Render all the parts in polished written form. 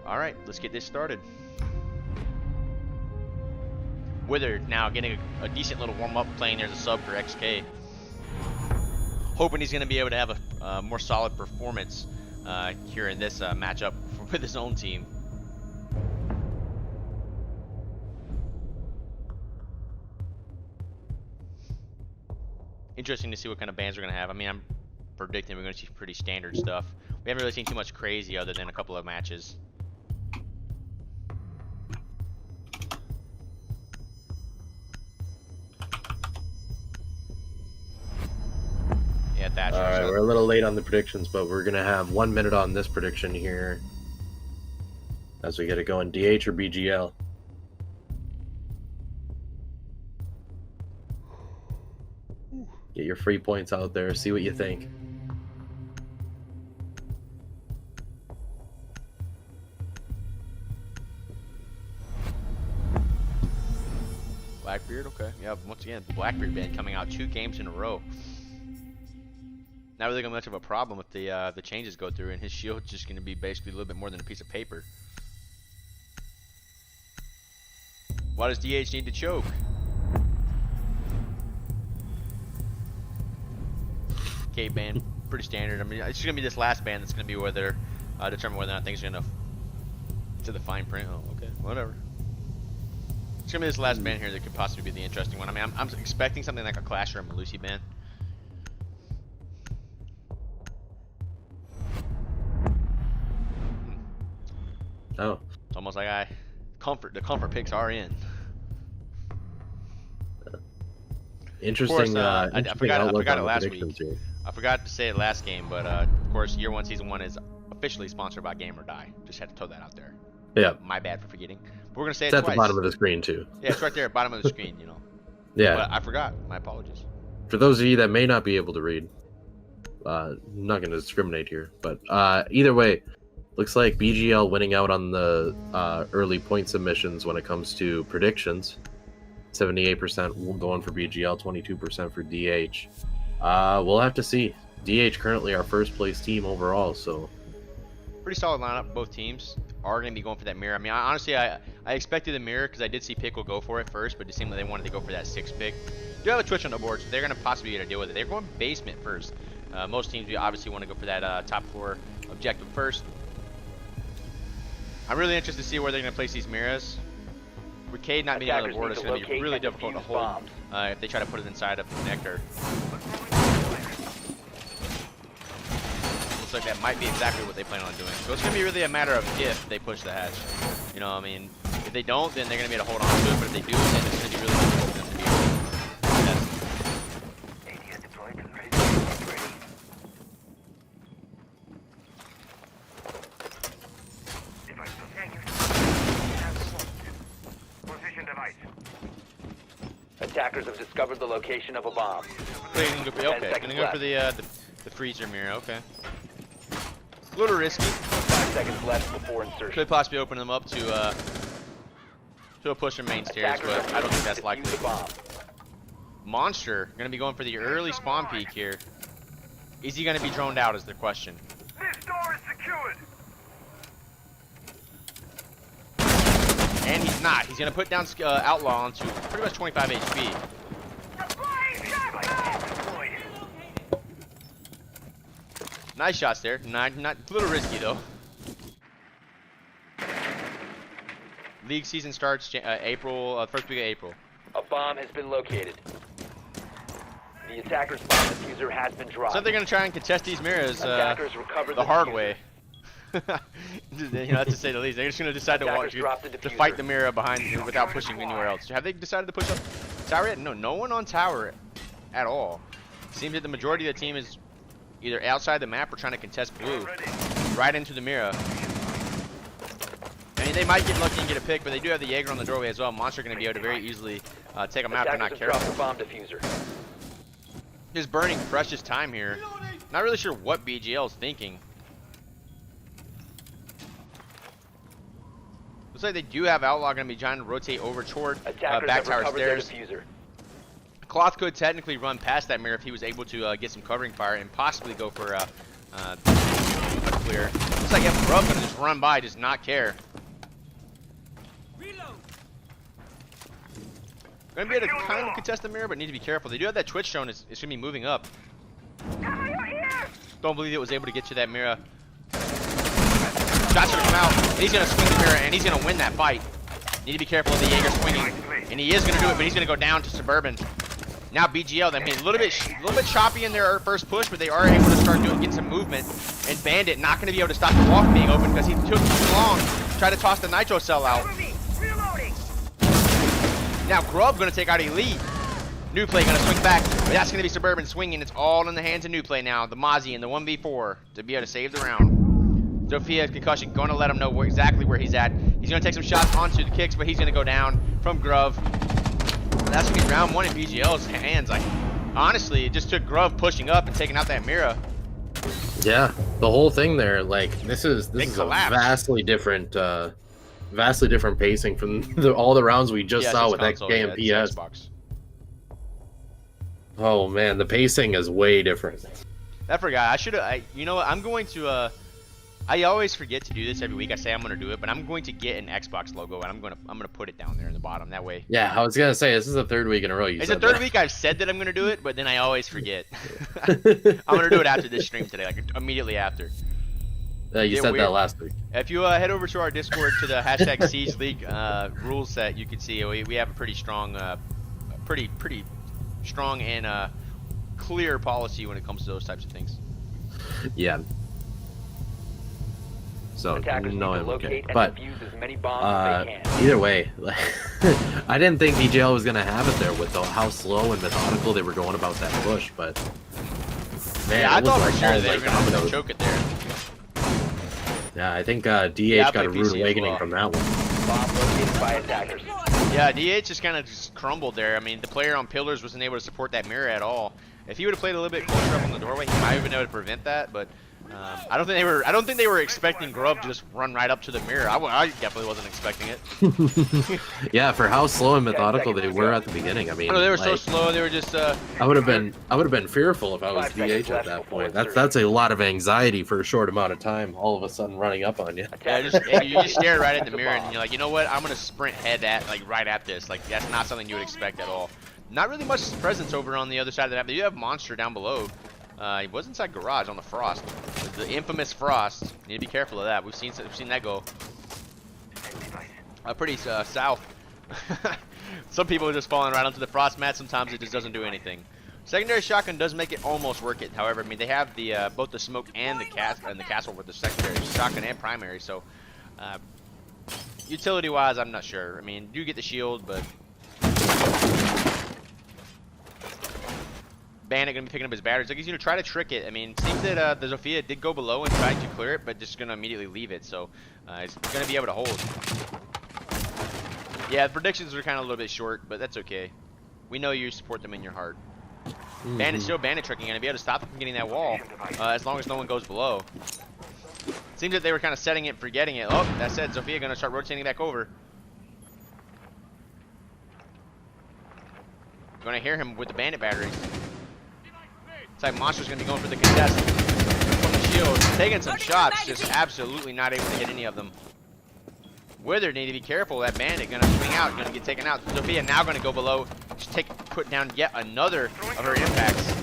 Alright, let's get this started. Wither now getting a decent little warm-up, playing there's a sub for XK. Hoping he's going to be able to have a more solid performance here in this matchup with his own team. Interesting to see what kind of bans we're going to have. I mean, I'm predicting we're going to see pretty standard stuff. We haven't really seen too much crazy other than a couple of matches. Yeah, Thatcher. Alright, we're a little late on the predictions, but we're going to have 1 minute on this prediction here. As we get it going, DH or BGL? Get your free points out there, see what you think. Blackbeard, okay. Yeah, once again, the Blackbeard ban coming out 2 games in a row. Not really gonna much of a problem if the changes go through, and his shield's just gonna be basically a little bit more than a piece of paper. Why does DH need to choke? K ban, pretty standard. I mean, it's gonna be this last ban that's gonna be whether determine whether or not things are gonna to the fine print. Oh, okay, whatever. It's gonna be this last ban here that could possibly be the interesting one. I mean, I'm expecting something like a Clash or a Malusi ban. Oh. It's almost like the comfort picks are in. Interesting. Of course, I forgot it last week. Here. I forgot to say it last game, but of course, Year 1 Season 1 is officially sponsored by Game or Die. Just had to throw that out there. Yeah. My bad for forgetting. But we're gonna say it's it at twice. the bottom of the screen too. Yeah, it's right there at the bottom of the screen. You know. Yeah. But I forgot. My apologies. For those of you that may not be able to read, I'm not going to discriminate here, but either way, looks like BGL winning out on the early point submissions when it comes to predictions. 78% going for BGL, 22% for DH. We'll have to see. DH currently our first place team overall, so pretty solid lineup. Both teams are going to be going for that mirror. I mean, honestly, I expected the mirror because I did see Pickle go for it first, but it seemed like they wanted to go for that 6 pick. Do have a Twitch on the board, so they're going to possibly get a deal with it. They're going basement first. Most teams, we obviously want to go for that top floor objective first. I'm really interested to see where they're going to place these mirrors. With Cade not being on the board, it's going to be really difficult to hold if they try to put it inside of the connector. Looks like that might be exactly what they plan on doing. So it's going to be really a matter of if they push the hatch. You know, I mean, if they don't, then they're going to be able to hold on to it. But if they do, then it's going to be really difficult for them to be able to contest. Attackers have discovered the location of a bomb. Okay, gonna go for the freezer mirror. Okay, a little risky. 5 seconds left before insertion. Could possibly open them up to a push from main stairs, but I don't think that's likely. Monster gonna be going for the early spawn peek here. Is he gonna be droned out? Is the question. This door is secured. And he's not. He's going to put down Outlaw onto pretty much 25 HP. Nice shots there. Not a little risky, though. League season starts April, first week of April. A bomb has been located. The attacker's bomb diffuser has been dropped. So they're going to try and contest these mirrors the hard way. You know, that's to say the least. They're just going to decide to fight the mirror behind without pushing anywhere else. Have they decided to push up tower yet? No, no one on tower at all. Seems that the majority of the team is either outside the map or trying to contest blue right into the mirror. I mean, they might get lucky and get a pick, but they do have the Jaeger on the doorway as well. Monster going to be able to very easily take them out if they're not careful. Bomb diffuser. Just burning precious time here. Not really sure what BGL is thinking. Looks like they do have Outlaw going to be trying to rotate over toward back tower stairs. Cloth could technically run past that mirror if he was able to get some covering fire and possibly go for a clear. Looks like Grub's gonna just run by, does not care. Gonna be able to kind of contest the mirror, but need to be careful. They do have that Twitch drone. It's gonna be moving up. Don't believe it was able to get to that mirror. Shots gonna come out, and he's gonna swing the mirror, and he's gonna win that fight. Need to be careful of the Jaeger swinging, and he is gonna do it, but he's gonna go down to Suburban. Now BGL, I mean, a little bit choppy in their first push, but they are able to start getting some movement. And Bandit not gonna be able to stop the wall from being open because he took too long to try to toss the nitro cell out. Now Grub gonna take out Elite. New Play gonna swing back, but that's gonna be Suburban swinging. It's all in the hands of New Play now. The Mozzie in the 1v4 to be able to save the round. Zofia concussion gonna let him know exactly where he's at. He's gonna take some shots onto the kicks, but he's gonna go down from Grub. That's gonna be round one in BGL's hands. Like, honestly, it just took Grub pushing up and taking out that Mira. Yeah, the whole thing there, like, this is a vastly different pacing from all the rounds we just saw with XK and PS. Oh man, the pacing is way different. I forgot. I should have. You know what? I'm going to. I always forget to do this every week. I say I'm going to do it, but I'm going to get an Xbox logo and I'm going to put it down there in the bottom. That way. Yeah, I was going to say this is the third week in a row. It's the third week I've said that I'm going to do it, but then I always forget. I'm going to do it after this stream today, like immediately after. You said that last week. If you head over to our Discord to the hashtag Xiled League rule set, you can see we have a pretty strong, pretty strong and clear policy when it comes to those types of things. Yeah. So no, okay. But either way, I didn't think BGL was gonna have it there with how slow and methodical they were going about that push. But man, yeah, I thought for sure they were gonna choke it there. Yeah, I think DH got a rude awakening from that one. Bomb located by attackers. Yeah, DH just kind of crumbled there. I mean, the player on pillars wasn't able to support that mirror at all. If he would have played a little bit closer up on the doorway, he might have been able to prevent that. But I don't think they were expecting Grub to just run right up to the mirror. I definitely wasn't expecting it. Yeah, for how slow and methodical they were at the beginning. I mean, they were so slow. They were just. I would have been fearful if I was DH at that point. That's a lot of anxiety for a short amount of time. All of a sudden running up on you. Yeah, you just stare right at the mirror and you're like, you know what? I'm gonna sprint head at right at this. Like that's not something you would expect at all. Not really much presence over on the other side of the map. You have Monster down below. He was inside garage on the Frost, the infamous Frost. You need to be careful of that. We've seen that go pretty south. Some people are just falling right onto the Frost mat. Sometimes it just doesn't do anything. Secondary shotgun does make it almost work it. However, I mean they have the both the smoke and the castle with the secondary shotgun and primary. So utility-wise, I'm not sure. I mean, you get the shield, but. Bandit gonna be picking up his batteries. Like he's gonna try to trick it. I mean, it seems that the Zofia did go below and tried to clear it, but just gonna immediately leave it. So he's gonna be able to hold. Yeah, the predictions are kind of a little bit short, but that's okay. We know you support them in your heart. Bandit still bandit tricking, gonna be able to stop them from getting that wall as long as no one goes below. Seems that they were kind of setting it, forgetting it. Oh, that said, Zofia gonna start rotating back over. Gonna hear him with the bandit batteries. Looks like Monster's gonna be going for the contest from the shield, taking some shots, just absolutely not able to hit any of them. Wither need to be careful. That bandit gonna swing out, gonna get taken out. Zofia now gonna go below, just put down yet another of her impacts.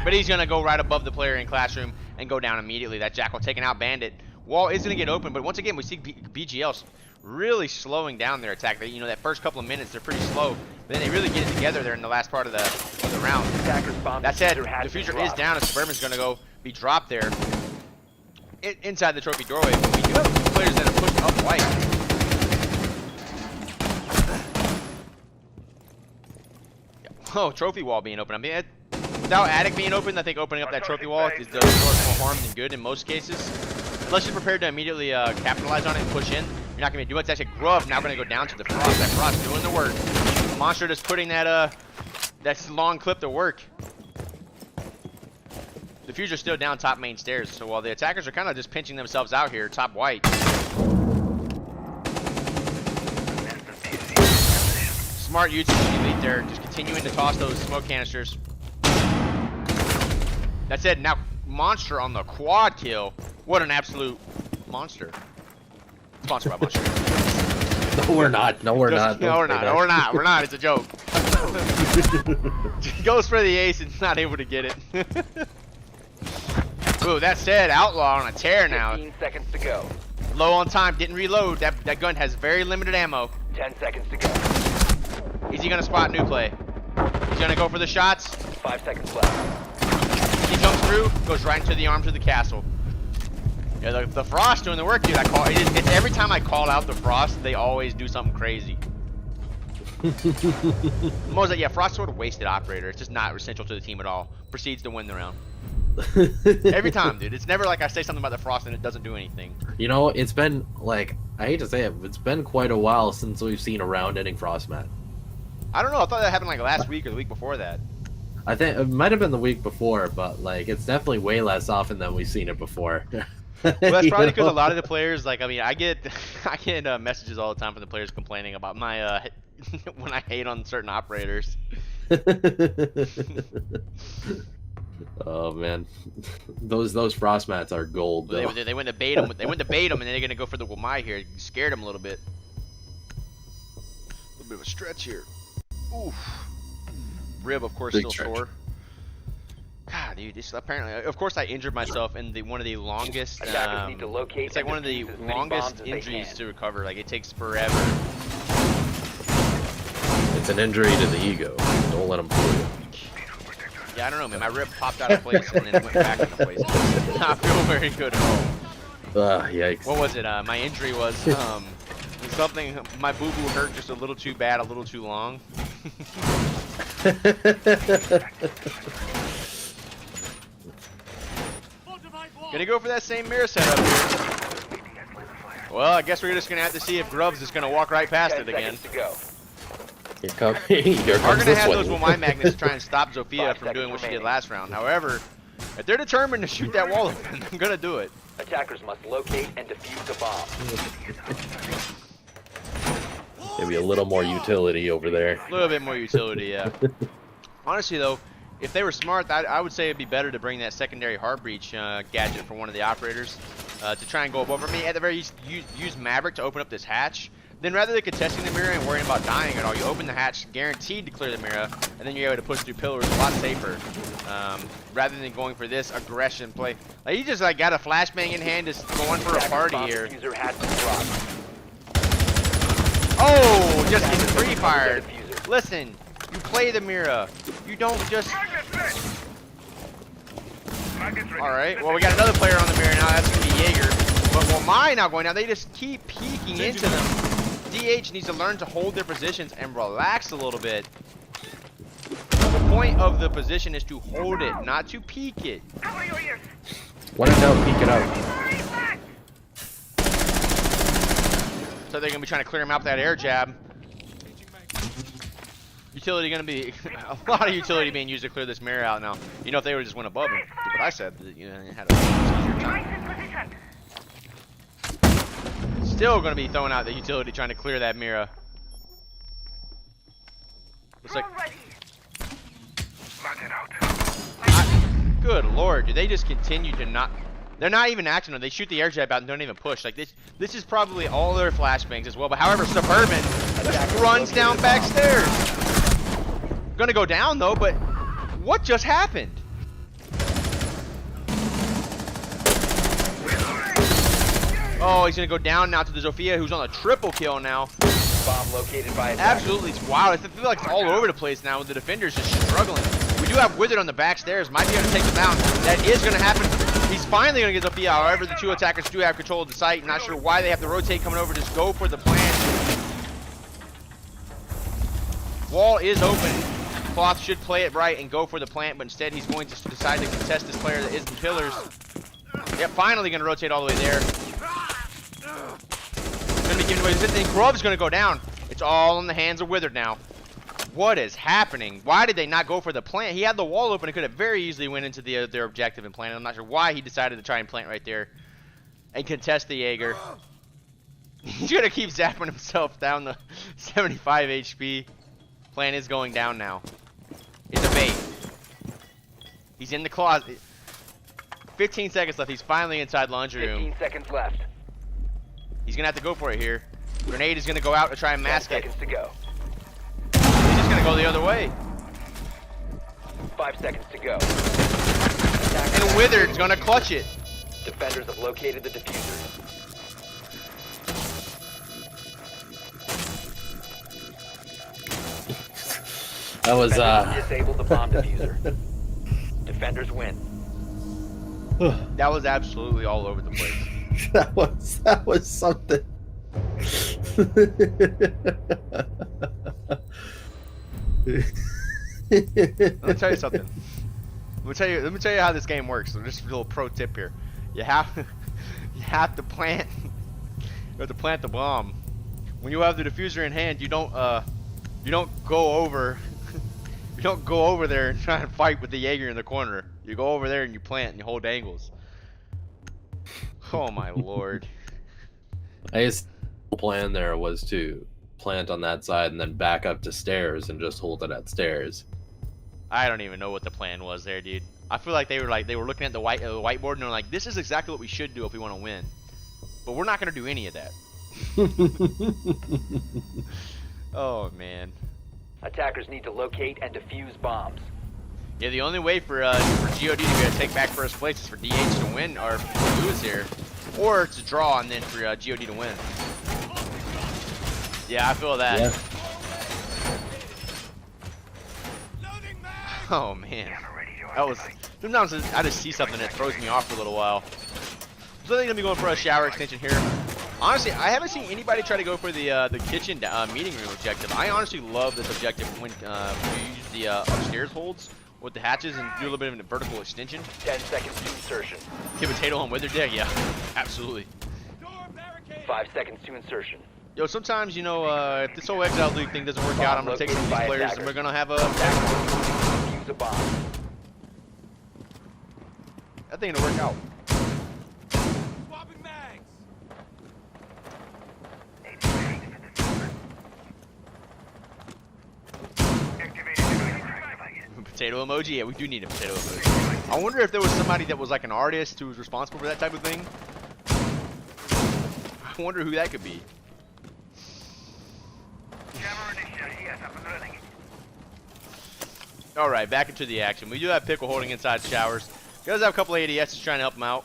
But he's gonna go right above the player in Classroom and go down immediately. That Jackal taking out Bandit. Wall is gonna get open, but once again we see BGL really slowing down their attack. You know, that first couple of minutes they're pretty slow, but then they really get it together there in the last part of the round. That said, the future is down, and Suburban's gonna be dropped there inside the trophy doorway. But we do have two players that are pushed up white. Oh, trophy wall being open. I mean, without attic being open, I think opening up that trophy wall is more harm than good in most cases. Unless you're prepared to immediately capitalize on it and push in, you're not going to do it. That's a Grub now going to go down to the Frost. That Frost doing the work. Monster just putting that long clip to work. The Future's still down top main stairs, so while the attackers are kind of just pinching themselves out here, top white. Smart usage elite there, just continuing to toss those smoke canisters. That's it. Now Monster on the quad kill. What an absolute monster. Sponsored by Monster. No, we're not. No, we're not. No, we're not. No, we're not. We're not. It's a joke. Goes for the ace and not able to get it. Ooh, that said, Outlaw on a tear now. 15 seconds to go. Low on time, didn't reload. That gun has very limited ammo. 10 seconds to go. Is he gonna spot new play? He's gonna go for the shots. 5 seconds left. He jumps through, goes right into the arms of the castle. Yeah, the Frost doing the work, dude. It's every time I call out the Frost, they always do something crazy. Most yeah, Frost sort of wasted operator. It's just not essential to the team at all. Proceeds to win the round. Every time, dude. It's never like I say something about the Frost and it doesn't do anything. You know, it's been like, I hate to say it, but it's been quite a while since we've seen a round-ending Frost match. I don't know. I thought that happened like last week or the week before that. I think it might have been the week before, but like it's definitely way less often than we've seen it before. Well, that's probably because a lot of the players, like, I mean, I get messages all the time from the players complaining about my when I hate on certain operators. Oh man, those Frost mats are gold. They went to bait him. They went to bait him, and then they're gonna go for the Wamai here. Scared him a little bit. A little bit of a stretch here. Oof. Rib, of course, Big still stretch. sore. God, dude, this apparently. Of course, I injured myself in one of the longest. Attackers need to locate It's like and one of the defuse as many longest bombs as they injuries can. to recover. Like it takes forever. It's an injury to the ego. Don't let them fool you. Yeah, I don't know, man. My rib popped out of place and then it went back into place. I feel very good at all. Yikes. What was it? My injury was something. My boo boo hurt just a little too bad, a little too long. Gonna go for that same mirror setup here. Well, I guess we're just gonna have to see if Grubbs is gonna walk right past 10 it again. seconds to go. Here comes We're gonna this have one. those Wamai magnets to try and stop Zofia 5 from doing what she did seconds last round. However, if they're determined to shoot that wall open, I'm gonna do it. Attackers must locate and defuse the bomb. Maybe a little more utility over there. A little bit more utility, yeah. Honestly, though, if they were smart, I would say it'd be better to bring that secondary heart breach gadget for one of the operators to try and go above. For me, at the very least, use Maverick to open up this hatch. Then rather than contesting the mirror and worrying about dying at all, you open the hatch, guaranteed to clear the mirror, and then you're able to push through pillars a lot safer. Rather than going for this aggression play. Like, you just like got a flashbang in hand, just going for a party here. Diffuser has been dropped. Oh, just getting free-fired. Listen, you play the mirror. You don't just... Alright, well we got another player on the mirror now, that's going to be Jaeger. But Wamai now going down, they just keep peeking into them. DH needs to learn to hold their positions and relax a little bit. The point of the position is to hold it, not to peek it. When in doubt, peek it out. So they're going to be trying to clear him out with that air jab. Utility going to be a lot of utility being used to clear this mirror out now. You know, if they would just went above him, but I said that, you know, it had a easier time. Still going to be throwing out the utility trying to clear that mirror. Looks like. Good lord, do they just continue to not? They're not even acting. They shoot the air jab out and don't even push. Like this is probably all their flashbangs as well. But however, Suburban just runs down back stairs. Gonna go down though, but what just happened? Oh, he's gonna go down now to the Zofia, who's on a triple kill now. Bomb located by Absolutely, it's wild. I feel like it's all over the place now with the defenders just struggling. We do have Wizard on the back stairs. Might be able to take them out. That is gonna happen. He's finally gonna get Zofia. However, the two attackers do have control of the site. Not sure why they have to rotate coming over. Just go for the plant. Wall is open. Cloth should play it right and go for the plant, but instead he's going to decide to contest this player that is in pillars. Yep, finally gonna rotate all the way there. Gonna be giving away this thing. Grubb's gonna go down. It's all in the hands of Wizard now. What is happening? Why did they not go for the plant? He had the wall open. It could have very easily went into their objective and planted. I'm not sure why he decided to try and plant right there and contest the Jaeger. He's gonna keep zapping himself down the 75 HP. Plant is going down now. It's a bait. He's in the closet. 15 seconds left. He's finally inside laundry room. 15 seconds left. He's gonna have to go for it here. Grenade is gonna go out to try and 10 mask it. seconds to go. He's just gonna go the other way. 5 seconds to go. And Withered's gonna clutch it. Defenders have located the diffuser. That was Disabled the bomb diffuser. Defenders win. That was absolutely all over the place. that was something. Let me tell you something. Let me tell you how this game works. So just a little pro tip here. You have to plant the bomb. When you have the diffuser in hand, you don't go over you don't go over there and try and fight with the Jaeger in the corner. You go over there and you plant and you hold angles. Oh my lord. I guess the plan there was to plant on that side and then back up to stairs and just hold it at stairs. I don't even know what the plan was there, dude. I feel like they were looking at the whiteboard and they're like, this is exactly what we should do if we want to win. But we're not going to do any of that. Oh man. Attackers need to locate and defuse bombs. Yeah, the only way for GOD to be able to take back first place is for DH to win or lose here, or to draw and then for GOD to win. Yeah, I feel that. Yeah. Oh man, that was. Sometimes I just see something that throws me off for a little while. So they're gonna be going for a shower extension here. Honestly, I haven't seen anybody try to go for the kitchen meeting room objective. I honestly love this objective when you use the upstairs holds with the hatches and do a little bit of a vertical extension. 10 seconds to insertion. Hit potato on Withered there, yeah, absolutely. 5 seconds to insertion. Yo, sometimes, you know, if this whole Xiled League thing doesn't work out, I'm gonna take some of these players and we're gonna have a Defuse a bomb. that thing to work out. Potato emoji? Yeah, we do need a potato emoji. I wonder if there was somebody that was like an artist who was responsible for that type of thing. I wonder who that could be. Alright, back into the action. We do have Pickle holding inside showers. He does have a couple of ADSs trying to help him out.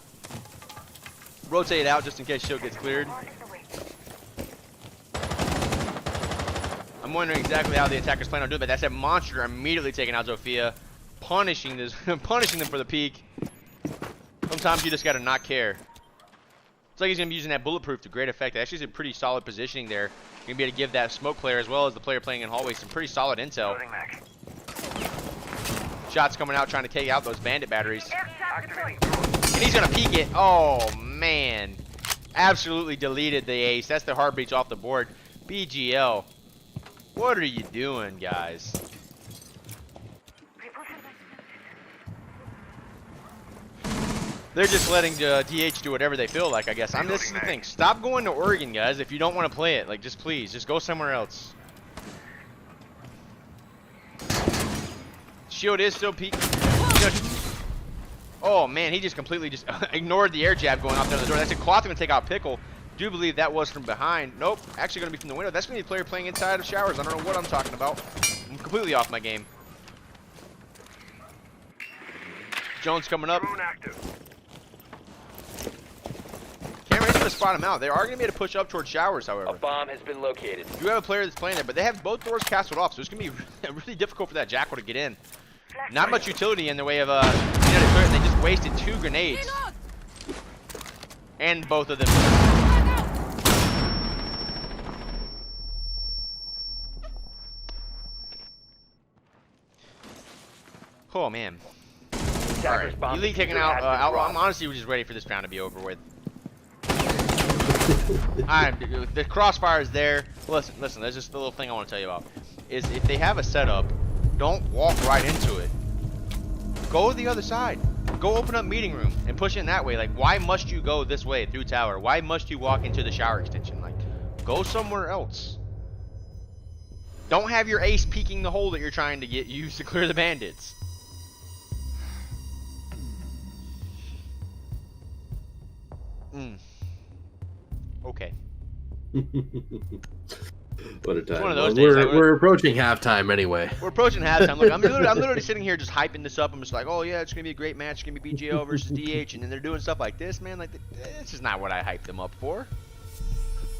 Rotate out just in case shield gets cleared. I'm wondering exactly how the attackers plan on doing it, but that's that monster immediately taking out Zofia, punishing them for the peek. Sometimes you just gotta not care. It's like he's gonna be using that bulletproof to great effect. Actually, some pretty solid positioning there. Gonna be able to give that smoke player as well as the player playing in hallway some pretty solid intel. Shots coming out trying to take out those bandit batteries. And he's gonna peek it. Oh man, absolutely deleted the ace. That's the heartbeats off the board. BGL. What are you doing, guys? They're just letting DH do whatever they feel like, I guess. This is the thing. Stop going to Oregon, guys, if you don't want to play it. Like, just please, just go somewhere else. Shield is still peeking. Oh, man, he just completely just ignored the air jab going off there on the door. That's a cloth going to take out Pickle. Do believe that was from behind. Nope, actually going to be from the window. That's going to be a player playing inside of showers. I don't know what I'm talking about. I'm completely off my game. Jones coming up. Can't ready to spot him out. They are going to be able to push up towards showers, however. A bomb has been located. You have a player that's playing there, but they have both doors castled off, so it's going to be really difficult for that Jackal to get in. Not much utility in the way of they just wasted 2 grenades. And both of them. Oh man. Alright, Elite taking out Outlaw. I'm honestly just ready for this round to be over with. The crossfire is there. Listen, there's just a little thing I want to tell you about. Is if they have a setup, don't walk right into it. Go to the other side. Go open up meeting room and push in that way. Like, why must you go this way through tower? Why must you walk into the shower extension? Like, go somewhere else. Don't have your ace peeking the hole that you're trying to get used to clear the bandits. Okay. What a time. one of those Well, days, we're approaching halftime anyway. We're approaching halftime. Look, I'm literally sitting here just hyping this up. I'm just like, oh yeah, it's gonna be a great match. It's gonna be BGL versus DH, and then they're doing stuff like this, man. Like, this is not what I hyped them up for.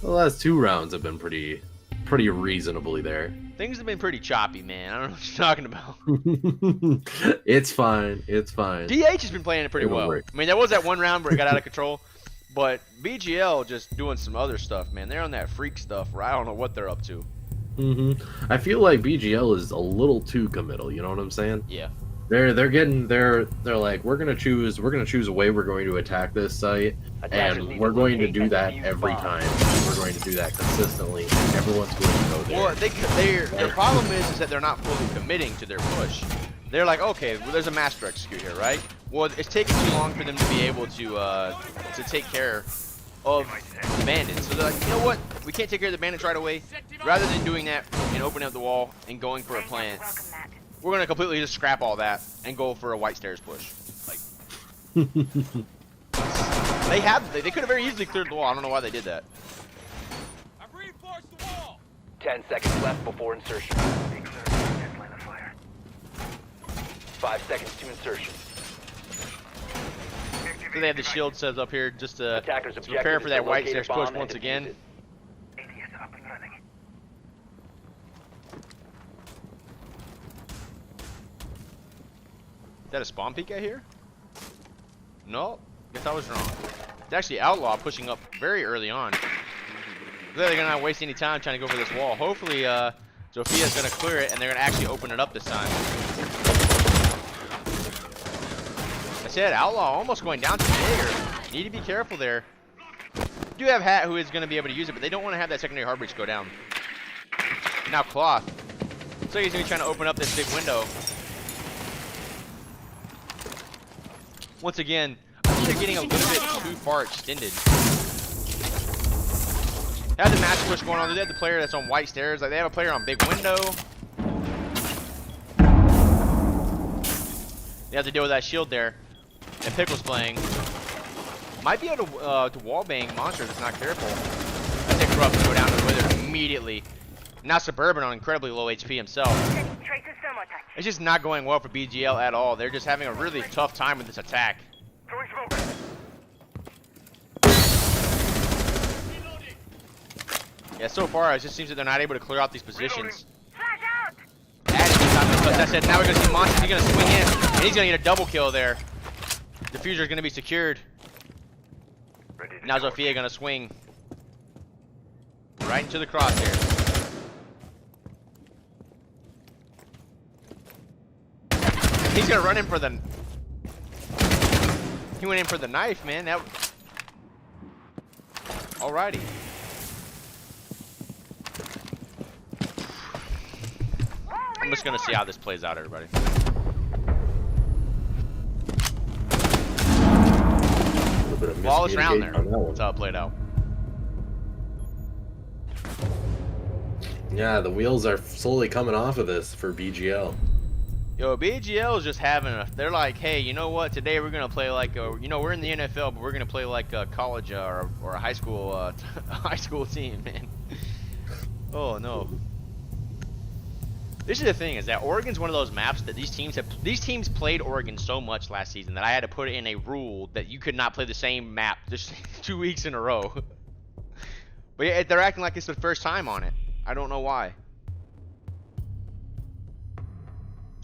The last 2 rounds have been pretty reasonably there. Things have been pretty choppy, man. I don't know what you're talking about. It's fine. It's fine. DH has been playing it pretty It'll well. work. I mean, there was that one round where it got out of control, but BGL just doing some other stuff, man. They're on that freak stuff where I don't know what they're up to. I feel like BGL is a little too committal. You know what I'm saying? Yeah. They're like, we're gonna choose a way we're going to attack this site, and we're going to do that every time. We're going to do that consistently. Everyone's going to go there. Well, their problem is that they're not fully committing to their push. They're like, okay, well, there's a master execute here, right? Well, it's taking too long for them to be able to take care of the bandits. So they're like, you know what? We can't take care of the bandits right away. Rather than doing that and opening up the wall and going for a plant, we're gonna completely just scrap all that and go for a white stairs push. Like, they could have very easily cleared the wall. I don't know why they did that. I've reinforced the wall. 10 seconds left before insertion. 5 seconds to insertion. So they have the shield set up here just to Attackers prepare objective for is that to white locate a stairs bomb push and once defuse again. it. Is that a spawn peek I hear? No, guess I was wrong. It's actually Outlaw pushing up very early on. They're gonna not waste any time trying to go for this wall. Hopefully, Zophia's gonna clear it and they're gonna actually open it up this time. I said Outlaw almost going down to Jaeger. Need to be careful there. You do have Hat who is gonna be able to use it, but they don't want to have that secondary hard breach go down. Now Cloth. So he's gonna be trying to open up this big window. Once again, I think they're getting a little bit too far extended. They have the match push going on. They have the player that's on white stairs. Like, they have a player on big window. They have to deal with that shield there. And Pickle's playing. Might be able to wallbang Monster if it's not careful. I think Corrupt will go down to the wither immediately. Now Suburban on incredibly low HP himself. It's just not going well for BGL at all. They're just having a really tough time with this attack. Yeah, so far it just seems that they're not able to clear out these positions. As I said, now we're going to see Monster. He's going to swing in, and he's going to get a double kill there. Diffuser is going to be secured. Now Zofia going to swing right into the crosshairs. He's gonna run in for the. He went in for the knife, man. That. Alrighty. I'm just gonna see how this plays out, everybody. Flawless round there. That's how it played out. Yeah, the wheels are slowly coming off of this for BGL. Yo, BGL is just having a. They're like, hey, you know what? Today we're gonna play like, we're in the NFL, but we're gonna play like a college or a high school, high school team, man. Oh no. This is the thing: is that Oregon's one of those maps that these teams played Oregon so much last season that I had to put in a rule that you could not play the same map just 2 weeks in a row. But yeah, they're acting like it's the first time on it. I don't know why.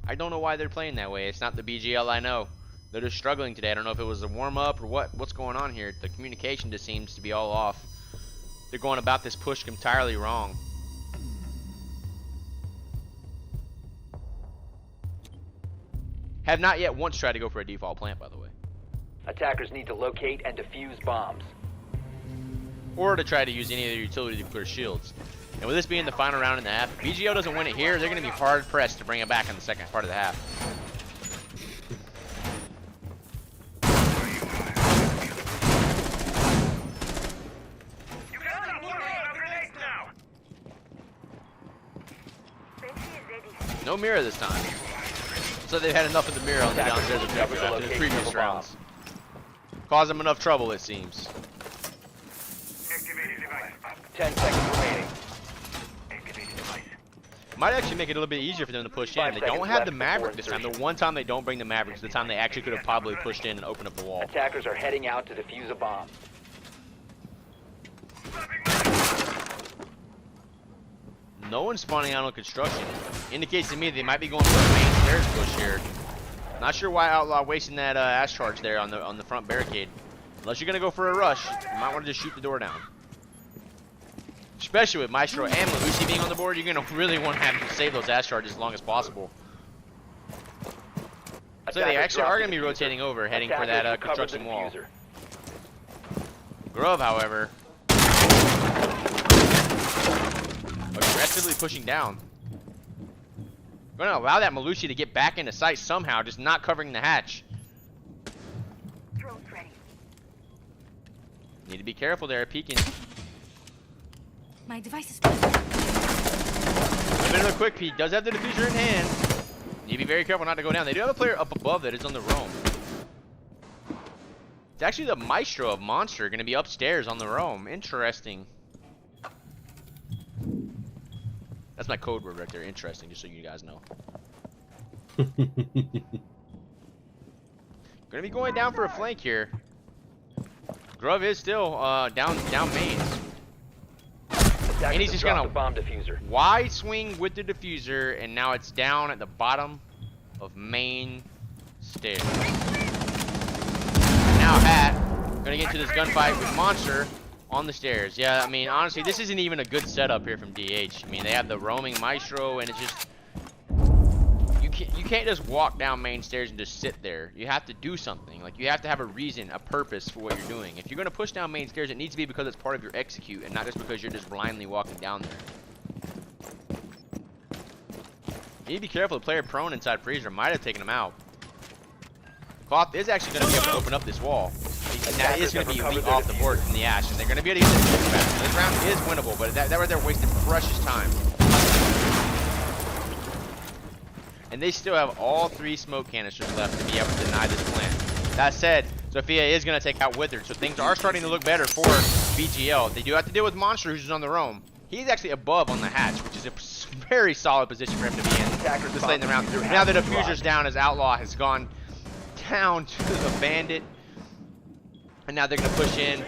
I don't know why they're playing that way. It's not the BGL I know. They're just struggling today. I don't know if it was a warm-up or what's going on here. The communication just seems to be all off. They're going about this push entirely wrong. Have not yet once tried to go for a default plant, by the way. Attackers need to locate and defuse bombs. Or to try to use any of their utility to clear shields. And with this being the final round and a half, if BGL doesn't win it here, they're going to be hard pressed to bring it back in the second part of the half. No mirror this time. So they've had enough of the mirror on the downstairs of the previous rounds. Caused them enough trouble, it seems. 10 seconds remaining. Might actually make it a little bit easier for them to push in. 5 They seconds don't have left the before Maverick this time. The insertion. one time they don't bring the Maverick is the time they actually could have probably pushed in and opened up the wall. Attackers are heading out to defuse a bomb. No one's spawning out on construction. Indicates to me they might be going for a main stairs push here. Not sure why Outlaw wasting that ash charge there on the front barricade. Unless you're gonna go for a rush, you might want to just shoot the door down. Especially with Maestro and Lucy being on the board, you're gonna really want to have to save those ash charges as long as possible. So they actually are gonna be rotating over, heading for that construction wall. Grove, however, aggressively pushing down. Going to allow that Malusi to get back into sight somehow, just not covering the hatch. Drone's ready. Need to be careful there, peeking. My device is. A bit of a quick peek. Does have the diffuser in hand. Need to be very careful not to go down. They do have a player up above that is on the roam. It's actually the Maestro of Monster going to be upstairs on the roam. Interesting. That's my code word right there. Interesting, just so you guys know. Gonna be going down for a flank here. Grove is still down mains. And he's just gonna bomb diffuser. wide swing with the diffuser, and now it's down at the bottom of main stairs. Now Hat gonna get into this gunfight with Monster on the stairs. Yeah, I mean, honestly, this isn't even a good setup here from DH. I mean, they have the roaming Maestro, and it's just you can't just walk down main stairs and just sit there. You have to do something. Like, you have to have a reason, a purpose for what you're doing. If you're gonna push down main stairs, it needs to be because it's part of your execute, and not just because you're just blindly walking down there. You need to be careful. The player prone inside freezer might have taken him out. Cloth is actually going to be able to open up this wall. And that is going to be leap off the board from the ash, and they're going to be able to get this back. This round is winnable, but that right there wasted precious time. And they still have all 3 smoke canisters left to be able to deny this plant. That said, Sophia is going to take out Withered, so things are starting to look better for BGL. They do have to deal with Monster, who's on the roam. He's actually above on the hatch, which is a very solid position for him to be in this late in the round. Now the diffuser's down as Outlaw has gone down to the Bandit, and now they're gonna push in.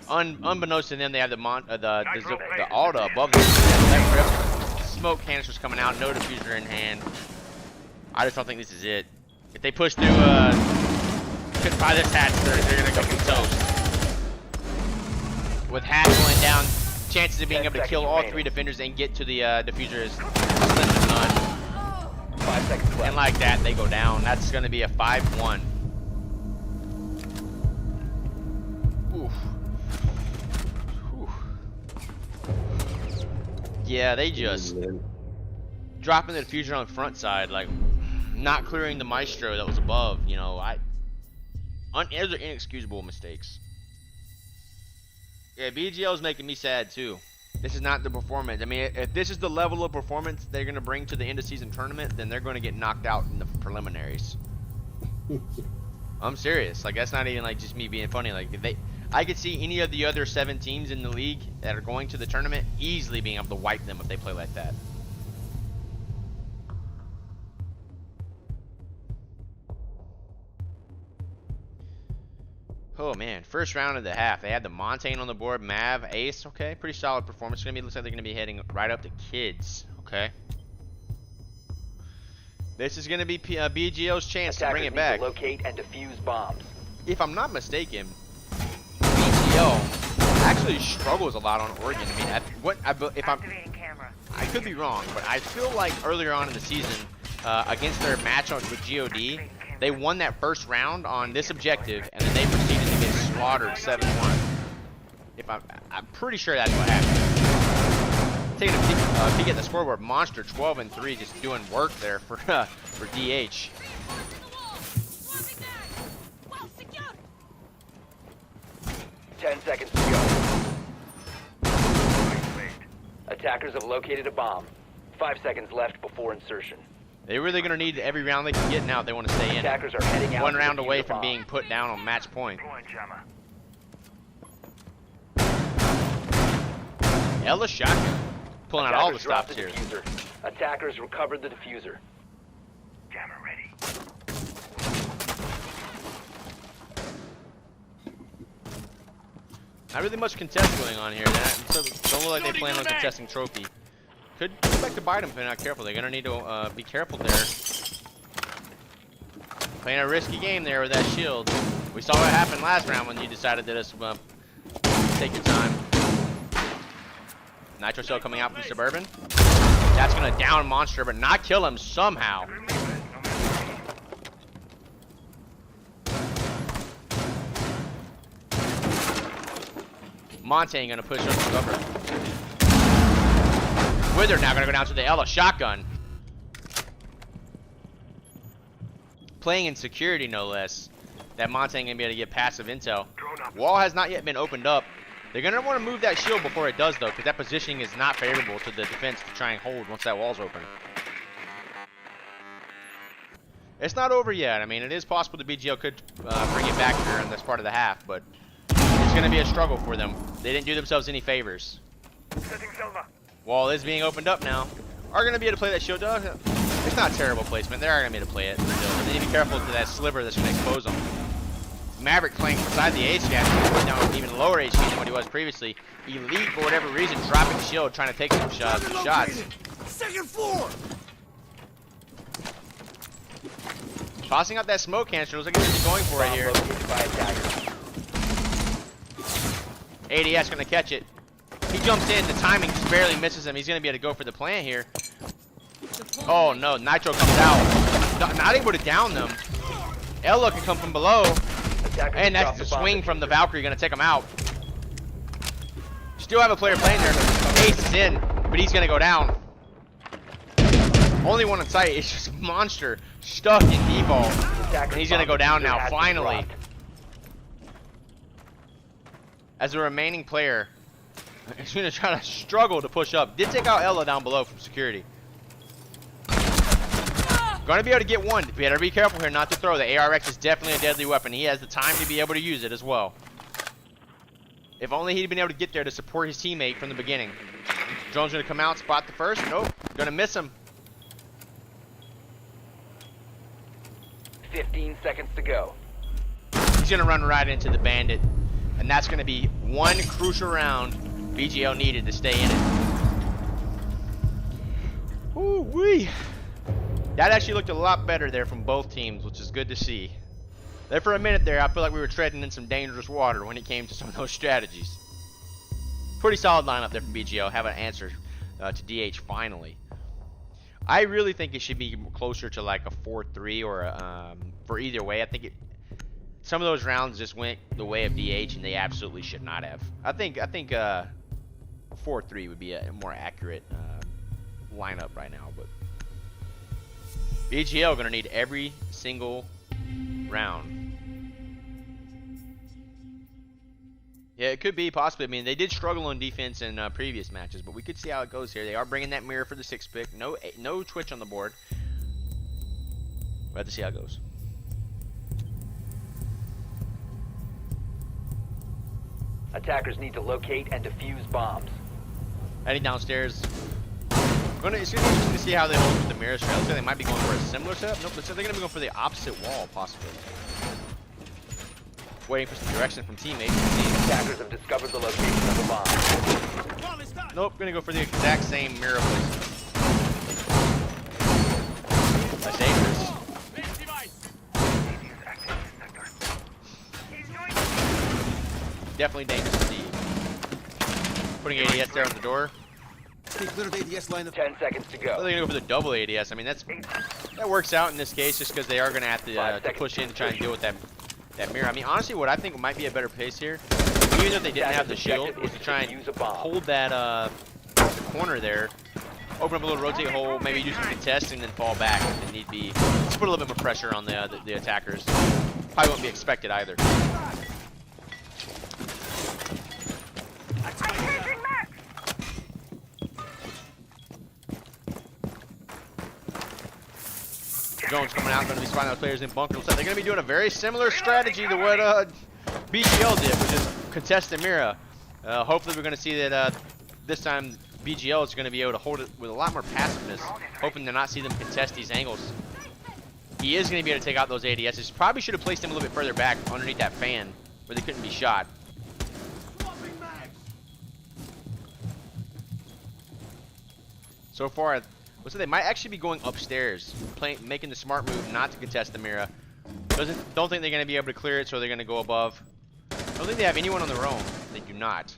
Unbeknownst to them, they have the Alta above them. Smoke canisters coming out, no diffuser in hand. I just don't think this is it. If they push through, by this hatch, they're gonna go for toast. With hatch going down, chances of being able to kill all 3 defenders and get to the diffuser is slim to none. 5 seconds left. And like that, they go down. That's going to be a 5-1. Oof. Whew. Yeah, they just dropping the diffuser on the front side, like not clearing the Maestro that was above. You know, those are inexcusable mistakes. Yeah, BGL is making me sad too. This is not the performance. I mean, if this is the level of performance they're going to bring to the end of season tournament, then they're going to get knocked out in the preliminaries. I'm serious. Like, that's not even like just me being funny. Like, I could see any of the other 7 teams in the league that are going to the tournament easily being able to wipe them if they play like that. Oh man, first round of the half. They had the Montaigne on the board, Mav, Ace. Okay, pretty solid performance. Looks like they're gonna be heading right up to Kids. Okay. This is gonna be BGL's chance to bring it back. Locate and defuse bombs. If I'm not mistaken, BGL actually struggles a lot on Oregon. I mean, I could be wrong, but I feel like earlier on in the season, against their match with GOD, they won that first round on this objective, and then they proceeded to get slaughtered 7-1. I'm pretty sure that's what happened. Taking a peek at the scoreboard, Monster 12-3, just doing work there for DH. 10 seconds to go. Attackers have located a bomb. 5 seconds left before insertion. They're really going to need every round they can get now if they want to stay in. Attackers are heading out. 1 round away from being put down on match point. Ella shotgun. Pulling out all the stops here. Diffuser. Attackers recovered the diffuser. Jammer ready. Not really much contest going on here. Don't look like they plan on contesting trophy. Could expect to bite them if they're not careful. They're gonna need to be careful there. Playing a risky game there with that shield. We saw what happened last round when you decided to just take your time. Nitro cell coming out from Suburban. That's gonna down Monster, but not kill him somehow. Montagne gonna push up the cover. Wither now gonna go down to the Ella shotgun. Playing in security, no less. That Montagne gonna be able to get passive intel. Wall has not yet been opened up. They're gonna want to move that shield before it does, though, because that positioning is not favorable to the defense to try and hold once that wall's open. It's not over yet. I mean, it is possible the BGL could bring it back here in this part of the half, but it's gonna be a struggle for them. They didn't do themselves any favors. Wall is being opened up now. Are gonna be able to play that shield, though. It's not terrible placement. They are gonna be able to play it. Still. They need to be careful to that sliver that's gonna expose them. Maverick playing beside the H gap, putting down even lower HP than what he was previously. Elite, for whatever reason, dropping shield, trying to take some shots. Second floor. Tossing out that smoke canister. Looks like he's going for it here. ADS gonna catch it. He jumps in. The timing just barely misses him. He's gonna be able to go for the plant here. Oh no, Nitro comes out. Not able to down them. Ella can come from below. And that's the swing from the Valkyrie gonna take him out. Still have a player playing there. Ace is in, but he's gonna go down. Only one in sight. It's just Monster stuck in default. And he's gonna go down now, finally. As a remaining player, he's gonna try to struggle to push up. Did take out Ella down below from security. Gonna be able to get one. Better be careful here not to throw. The AR6 is definitely a deadly weapon. He has the time to be able to use it as well. If only he'd been able to get there to support his teammate from the beginning. Drone's gonna come out, spot the first. Nope, gonna miss him. 15 seconds to go. He's gonna run right into the bandit. And that's gonna be one crucial round BGL needed to stay in it. Ooh-wee. That actually looked a lot better there from both teams, which is good to see. There for a minute there, I feel like we were treading in some dangerous water when it came to some of those strategies. Pretty solid lineup there from BGL. Have an answer to DH finally. I really think it should be closer to like a 4-3 or for either way. I think some of those rounds just went the way of DH and they absolutely should not have. I think 4-3 would be a more accurate lineup right now, but BGL gonna need every single round. Yeah, it could be possibly. I mean, they did struggle on defense in previous matches, but we could see how it goes here. They are bringing that mirror for the 6th pick. No Twitch on the board. We'll have to see how it goes. Attackers need to locate and defuse bombs. Heading downstairs. It's gonna be interesting to see how they hold with the mirror trail. So they might be going for a similar setup. Nope, so they're gonna be going for the opposite wall, possibly. Waiting for some direction from teammates. Attackers have discovered the location of the bomb. Nope, gonna go for the exact same mirror placement. That's dangerous. Definitely dangerous indeed. Putting ADS there on the door. 10 seconds to go. They're gonna go for the double ADS. I mean, that works out in this case, just because they are gonna have to push in to try and deal with that mirror. I mean, honestly, what I think might be a better pace here, even if they didn't have the shield, was to try and hold that the corner there, open up a little rotate hole, maybe do some contest, and then fall back if need be. Just put a little bit more pressure on the attackers. Probably wouldn't be expected either. Jones coming out, going to be spotting those players in bunker. They're going to be doing a very similar strategy to what BGL did, which is contest the mirror. Hopefully we're going to see that this time BGL is going to be able to hold it with a lot more passiveness, hoping to not see them contest these angles. He is going to be able to take out those ADSs. Probably should have placed him a little bit further back underneath that fan where they couldn't be shot. So far, looks like they might actually be going upstairs, making the smart move not to contest the Mira. Don't think they're going to be able to clear it, so they're going to go above. Don't think they have anyone on their own. They do not.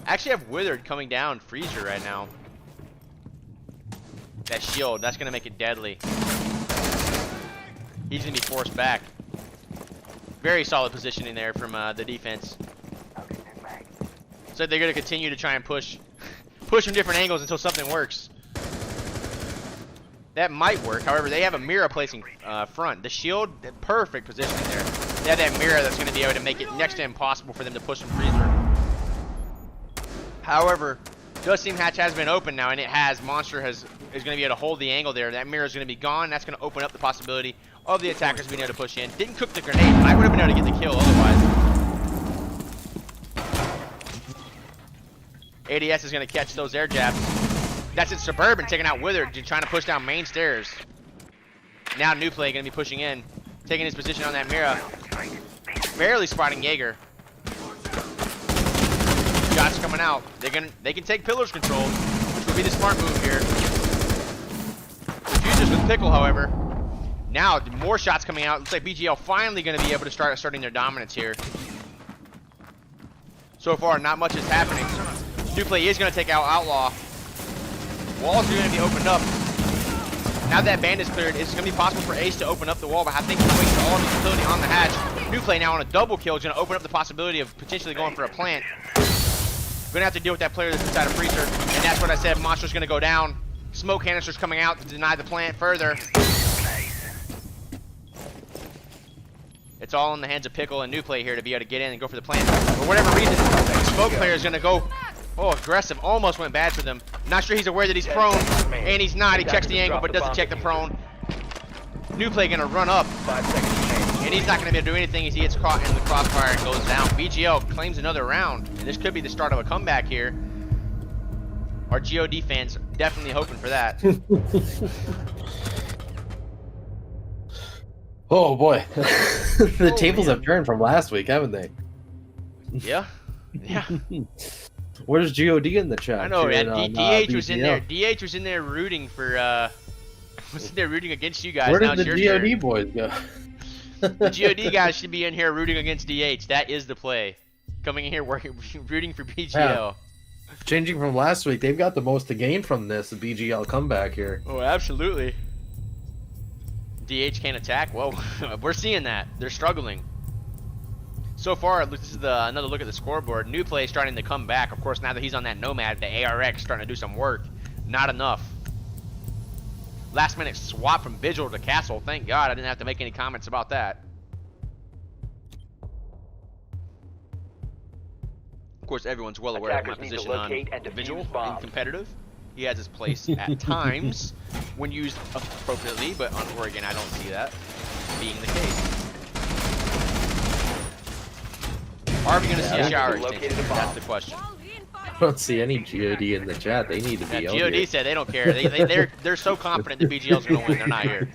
Actually have Withered coming down Freezer right now. That shield, that's going to make it deadly. He's going to be forced back. Very solid positioning there from the defense. So they're going to continue to try and push from different angles until something works. That might work. However, they have a Mira placing front. The shield, perfect positioning there. They have that Mira that's going to be able to make it next to impossible for them to push from Freezer. However, does seem hatch has been open now, and it has. Monster is going to be able to hold the angle there. That Mira is going to be gone. That's going to open up the possibility of the attackers being able to push in. Didn't cook the grenade, but I would have been able to get the kill otherwise. ADS is going to catch those air jabs. That's it, Suburban taking out Withered, trying to push down main stairs. Now Newplay going to be pushing in, taking his position on that Mira. Barely spotting Jaeger. Shots coming out. They can take Pillar's control, which would be the smart move here. Diffusers with Pickle, however. Now more shots coming out. Looks like BGL finally going to be able to start asserting their dominance here. So far, not much is happening. Newplay is going to take out Outlaw. Walls are going to be opened up. Now that band is cleared, it's going to be possible for Ace to open up the wall, but I think he's wasting all of his utility on the hatch. Newplay now on a double kill is going to open up the possibility of potentially going for a plant. Going to have to deal with that player that's inside a freezer, and that's what I said. Monster's going to go down. Smoke canisters coming out to deny the plant further. It's all in the hands of Pickle and Newplay here to be able to get in and go for the plant. For whatever reason, the smoke player is going to go aggressive. Almost went bad for them. Not sure he's aware that he's prone, and he's not. He checks the angle, but doesn't check the prone. Newplay going to run up, and he's not going to be able to do anything as he gets caught in the crossfire and goes down. BGL claims another round, and this could be the start of a comeback here. Our GOD fans definitely hoping for that. Oh boy, the tables have turned from last week, haven't they? Yeah. Where's God in the chat? I know, man. DH was in there. DH was in there rooting for. Was in there rooting against you guys. Where now did the your God turn. boys go? The God guys should be in here rooting against DH. That is the play. Coming in here rooting for BGL. Yeah. Changing from last week, they've got the most to gain from this BGL comeback here. Oh, absolutely. DH can't attack. Well, we're seeing that. They're struggling. So far, this is another look at the scoreboard. Newplay starting to come back. Of course, now that he's on that Nomad, the ARX starting to do some work. Not enough. Last minute swap from Vigil to Castle. Thank God I didn't have to make any comments about that. Of course, everyone's well aware of my position on Vigil in competitive. He has his place at times when used appropriately, but on Oregon, I don't see that being the case. Are we going to see a shower extension? That's the question. I don't see any God in the chat. They need to be out God here. said they don't care. They're so confident that BGL's going to win. They're not here.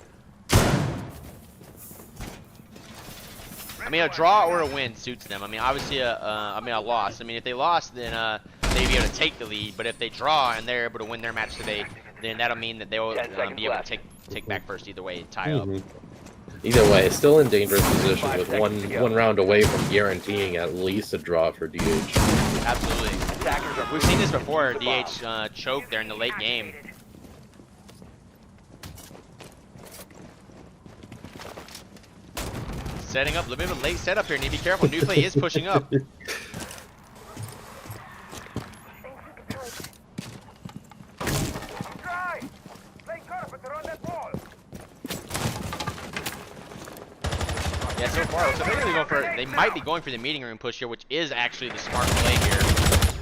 I mean, a draw or a win suits them. I mean, obviously, a loss. I mean, if they lost, then they'd be able to take the lead. But if they draw and they're able to win their match today, then that'll mean that they'll be able to take back first either way, tie up. Either way, still in dangerous position with one round away from guaranteeing at least a draw for DH. Absolutely. We've seen this before. DH choked there in the late game. Setting up a little bit of a late setup here. Need to be careful. Newplay is pushing up. Yeah, so far, so they might be going for the meeting room push here, which is actually the smart play here.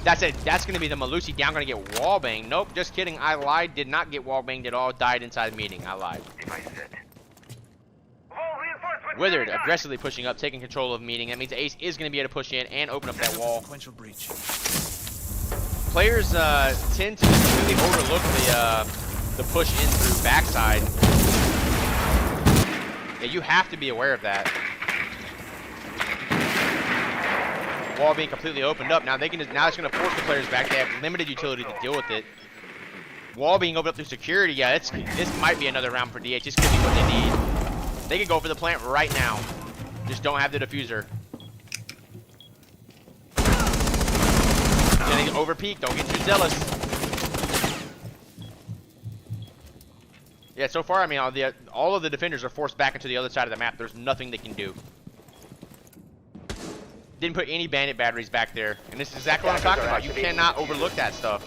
That's it. That's going to be the Malusi down, going to get wallbanged. Nope, just kidding. I lied. Did not get wallbanged at all. Died inside the meeting. I lied. Withered aggressively pushing up, taking control of meeting. That means Ace is going to be able to push in and open up that wall. Players tend to just completely overlook the push in through backside. Yeah, you have to be aware of that. Wall being completely opened up. Now they can now it's going to force the players back. They have limited utility to deal with it. Wall being opened up through security. Yeah, this might be another round for DH. This could be what they need. They could go for the plant right now. Just don't have the diffuser. Getting over peak. Don't get too zealous. Yeah, so far, I mean, all of the defenders are forced back into the other side of the map. There's nothing they can do. Didn't put any bandit batteries back there. And this is exactly what I'm talking about. You cannot overlook that stuff.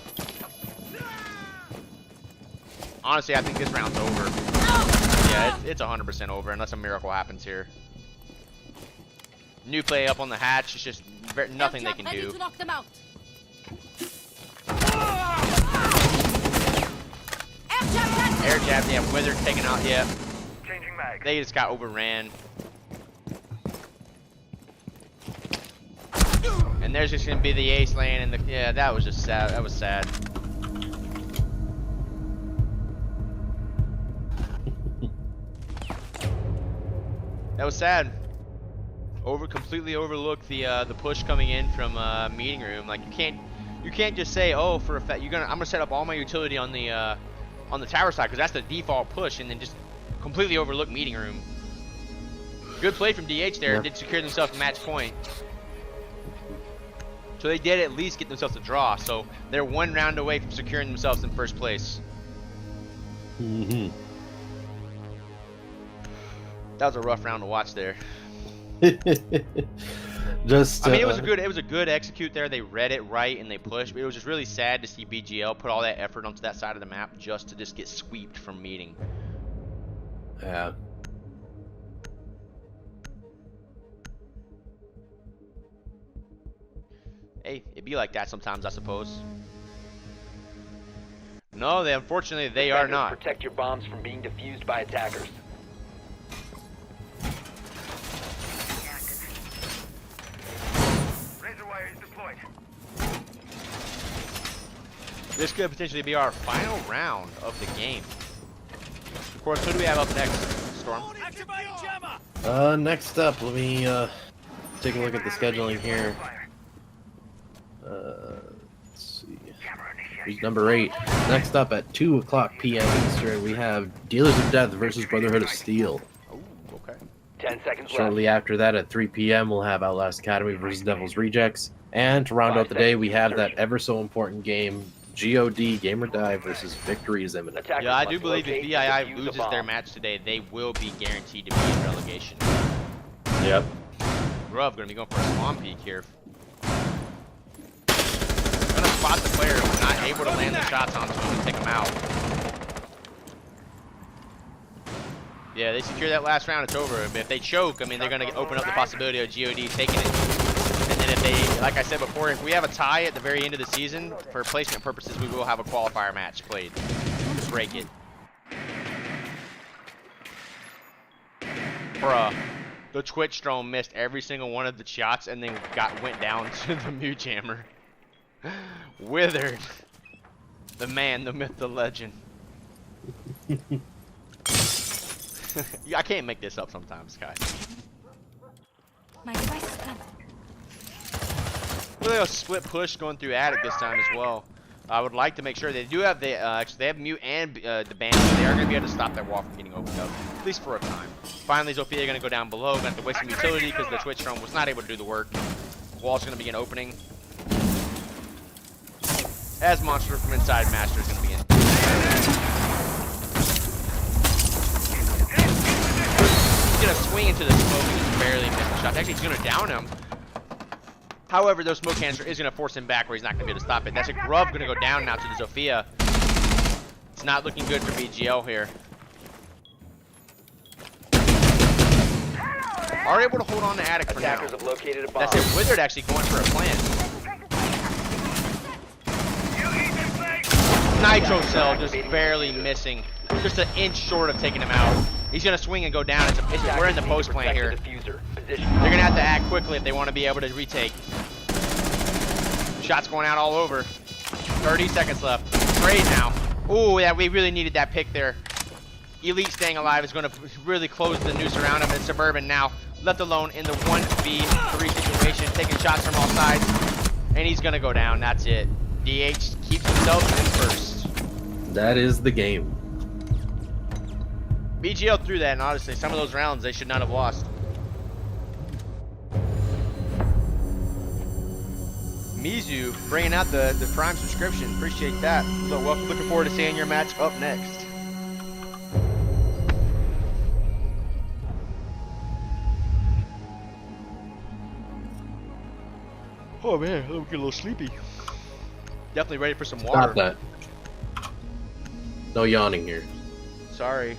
Honestly, I think this round's over. Yeah, it's 100% over unless a miracle happens here. New play up on the hatch. It's just nothing they can do. To knock them out. Air jab, yeah, Wither taken out, yeah. They just got overran. And there's just gonna be the ace lane and the yeah, that was just sad. That was sad. That was sad. Completely overlooked the push coming in from meeting room. Like you can't just say, oh, for a fact I'm gonna set up all my utility on the tower side because that's the default push, and then just completely overlook meeting room. Good play from DH there. Did secure themselves a match point. So they did at least get themselves a draw. So they're one round away from securing themselves in first place. Mm-hmm. That was a rough round to watch there. Just I mean, it was a good execute there. They read it right and they pushed. But it was just really sad to see BGL put all that effort onto that side of the map just to get sweeped from meeting. Yeah. Hey, it'd be like that sometimes, I suppose. No, unfortunately they are not. Protect your bombs from being defused by attackers. This could potentially be our final round of the game. Of course, who do we have up next, Storm? Next up, let me take a look at the scheduling here. Let's see. Here's number 8. Next up at 2:00 p.m. Eastern, we have Dealers of Death versus Brotherhood of Steel. Oh, okay. 10 seconds Shortly left. after that, at 3 p.m., we'll have Outlast Academy versus Devil's Rejects. And to round out the day, we have that ever so important game, GOD Game or Die versus Victory is Imminent. Yeah, I do believe if VII loses their match today, they will be guaranteed to be in relegation. Yep. Grub gonna be going for a swan peek here. Gonna spot the player who's not able to land the shots onto him and take him out. Yeah, they secure that last round, it's over. But if they choke, I mean, they're gonna open up the possibility of GOD taking it. And then if they, like I said before, if we have a tie at the very end of the season, for placement purposes, we will have a qualifier match played to break it. Bruh, the Twitch drone missed every single one of the shots and then went down to the Mute Jammer. Withered. The man, the myth, the legend. I can't make this up sometimes, guys. My device is planted. Really a split push going through attic this time as well. I would like to make sure they do have actually they have Mute and the Banished. They are going to be able to stop that wall from getting opened up, at least for a time. Finally, Zofia going to go down below. Going to have to waste some utility because the Twitch drone was not able to do the work. Wall's going to begin opening. As Monster from inside Master is going to begin. He's going to swing into the smoke and just barely miss the shot. Actually, he's going to down him. However, those smoke canister is going to force him back where he's not going to be able to stop it. That's a Grub going to go down now to the Zofia. It's not looking good for BGL here. Are able to hold on to attic for now. Attackers have located a bomb. That's it. Wizard actually going for a plant. Nitro Cell just barely missing. Just an inch short of taking him out. He's going to swing and go down. We're in the post plant here. They're going to have to act quickly if they want to be able to retake. Shots going out all over. 30 seconds left. Trade now. Ooh, yeah, we really needed that pick there. Elite staying alive is going to really close the noose around him. And Suburban now left alone in the 1v3 situation, taking shots from all sides. And he's going to go down. That's it. DH keeps himself in first. That is the game. BGL threw that, and honestly, some of those rounds they should not have lost. Mizu bringing out the Prime subscription. Appreciate that. So welcome. Looking forward to seeing your match up next. Oh man, I'm getting a little sleepy. Definitely ready for some water. Stop that. No yawning here. Sorry.